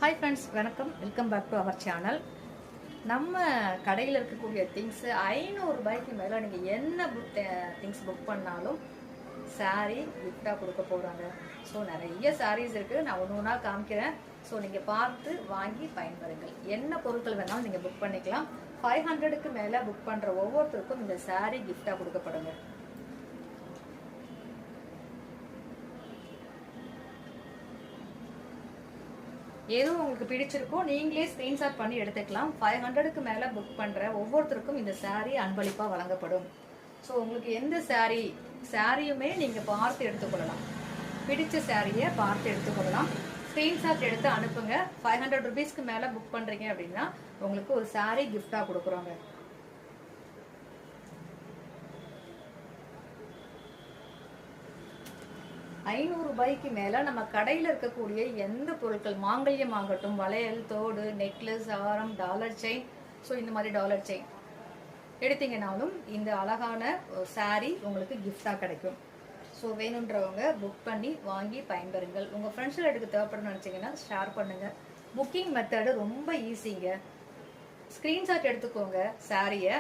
Hi friends, வணக்கம். Welcome back to our channel. நம்ம கடையில் இருக்கக்கூடிய திங்ஸ் 500 ரூபாய்க்கு மேலே நீங்கள் என்ன திங்ஸ் புக் பண்ணாலும் சாரீ கிஃப்டாக கொடுக்க போகிறாங்க. ஸோ நிறைய சாரீஸ் இருக்குது, நான் ஒன்று ஒன்றா காமிக்கிறேன். ஸோ நீங்கள் பார்த்து வாங்கி பயன்பெறுங்கள். என்ன பொருட்கள் வேணாலும் நீங்கள் புக் பண்ணிக்கலாம். 500க்கு மேலே புக் பண்ணுற ஒவ்வொருத்தருக்கும் இந்த சாரீ கிஃப்டாக கொடுக்கப்படுங்க. ஏதோ உங்களுக்கு பிடிச்சிருக்கோ நீங்களே ஸ்கிரீன்ஷாட் பண்ணி எடுத்துக்கலாம். 500க்கு மேலே புக் பண்ணுற ஒவ்வொருத்தருக்கும் இந்த சாரீ அன்பளிப்பாக வழங்கப்படும். ஸோ உங்களுக்கு எந்த சாரியுமே நீங்கள் பார்த்து எடுத்துக்கொள்ளலாம். பிடிச்ச சாரியை பார்த்து எடுத்துக்கொள்ளலாம். ஸ்கிரீன்ஷாட் எடுத்து அனுப்புங்க. 500 ருபீஸ்க்கு மேலே புக் பண்ணுறீங்க அப்படின்னா உங்களுக்கு ஒரு சாரீ கிஃப்டாக கொடுக்குறோங்க. ₹500 மேல நம்ம கடையில இருக்கக்கூடிய எந்த பொருட்கள், மாங்கல்யம் ஆகட்டும், வளையல், தோடு, நெக்லஸ், ஆரம், டாலர் செயின், ஸோ இந்த மாதிரி டாலர் செயின் எடுத்தீங்கனாலும் இந்த அழகான சாரீ உங்களுக்கு கிஃப்டா கிடைக்கும். ஸோ வேணுன்றவங்க புக் பண்ணி வாங்கி பயன்பெறுங்கள். உங்கள் ஃப்ரெண்ட்ஸில் எடுக்க தேவைப்படணும்னு நினச்சிங்கன்னா ஷேர் பண்ணுங்க. புக்கிங் மெத்தடு ரொம்ப ஈஸிங்க. ஸ்க்ரீன்ஷாட் எடுத்துக்கோங்க சாரியை.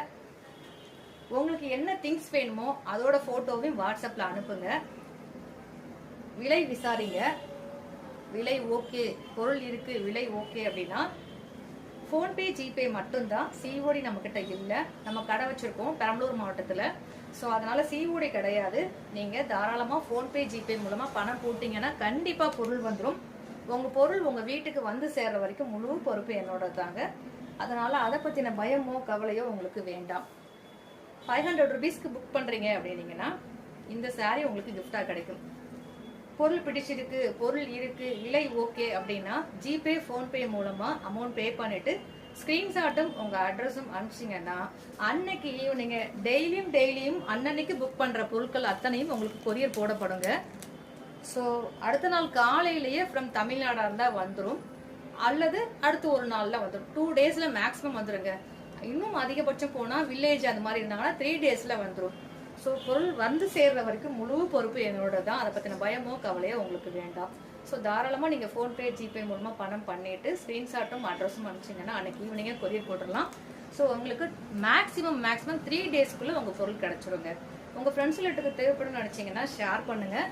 உங்களுக்கு என்ன திங்ஸ் வேணுமோ அதோட ஃபோட்டோவையும் வாட்ஸ்அப்பில் அனுப்புங்க. விலை விசாரிங்க. விலை ஓகே, பொருள் இருக்கு, விலை ஓகே அப்படின்னா ஃபோன்பே, ஜிபே மட்டும்தான். சிஓடி நம்மக்கிட்ட இல்லை. நம்ம கடை வச்சுருக்கோம் பெரம்பலூர் மாவட்டத்தில். ஸோ அதனால் சிஓடி கிடையாது. நீங்கள் தாராளமாக ஃபோன்பே, ஜிபே மூலமாக பணம் போட்டிங்கன்னா கண்டிப்பாக பொருள் வந்துடும். உங்கள் பொருள் உங்கள் வீட்டுக்கு வந்து சேர்ற வரைக்கும் முழு பொறுப்பு என்னோட தாங்க. அதனால் அதை பற்றின பயமோ கவலையோ உங்களுக்கு வேண்டாம். 500 ருபீஸ்க்கு புக் பண்ணுறீங்க அப்படின்னீங்கன்னா இந்த சாரீ உங்களுக்கு கிஃப்டாக கிடைக்கும். பொருள் பிடிச்சிருக்கு, பொருள் இருக்கு, விலை ஓகே அப்படின்னா ஜிபே, ஃபோன்பே மூலமா அமௌண்ட் பே பண்ணிட்டு ஸ்கிரீன்ஷாட்டும் உங்க அட்ரஸும் அனுப்பிச்சிங்கன்னா அன்னைக்கு ஈவினிங் டெய்லியும் அன்னன்னைக்கு புக் பண்ற பொருட்கள் அத்தனையும் உங்களுக்கு கொரியர் போடப்படுங்க. ஸோ அடுத்த நாள் காலையிலேயே ஃப்ரம் தமிழ்நாடா இருந்தா வந்துடும், அல்லது அடுத்த ஒரு நாள்ல வந்துடும். 2 டேஸ்ல மேக்ஸிமம் வந்துருங்க. இன்னும் அதிகபட்சம் போனா வில்லேஜ் அந்த மாதிரி இருந்தாங்கன்னா 3 டேஸ்ல வந்துடும். ஸோ பொருள் வந்து சேர்ற வரைக்கும் முழு பொறுப்பு என்னோட தான். அதை பற்றின பயமோ கவலையோ உங்களுக்கு வேண்டாம். ஸோ தாராளமாக நீங்கள் ஃபோன்பே, ஜிபே மூலமாக பணம் பண்ணிவிட்டு ஸ்க்ரீன்ஷாட்டும் அட்ரஸும் அனுப்பிச்சிங்கன்னா அன்றைக்கி ஈவினிங்கே கொரியர் போட்டுடலாம். ஸோ உங்களுக்கு மேக்ஸிமம் 3 டேஸ்க்குள்ளே உங்கள் பொருள் கிடச்சிருங்க. உங்கள் ஃப்ரெண்ட்ஸ்களுக்கு தேவைப்படும்னு நினச்சிங்கன்னா ஷேர் பண்ணுங்கள்.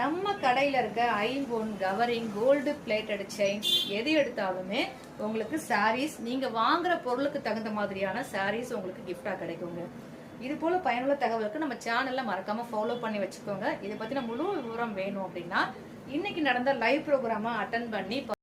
நம்ம கடையில் இருக்க ஐம்பொன், கவரிங், கோல்டு பிளேட்டட் செயின்ஸ் எது எடுத்தாலுமே உங்களுக்கு சாரீஸ், நீங்கள் வாங்குற பொருளுக்கு தகுந்த மாதிரியான சாரீஸ் உங்களுக்கு கிஃப்டாக கிடைக்குங்க. இது போல பயனுள்ள தகவலுக்கு நம்ம சேனல்ல மறக்காம ஃபாலோ பண்ணி வச்சுக்கோங்க. இதை பத்தின முழு விவரம் வேணும் அப்படின்னா இன்னைக்கு நடந்த லைவ் ப்ரோக்ராமா அட்டன் பண்ணி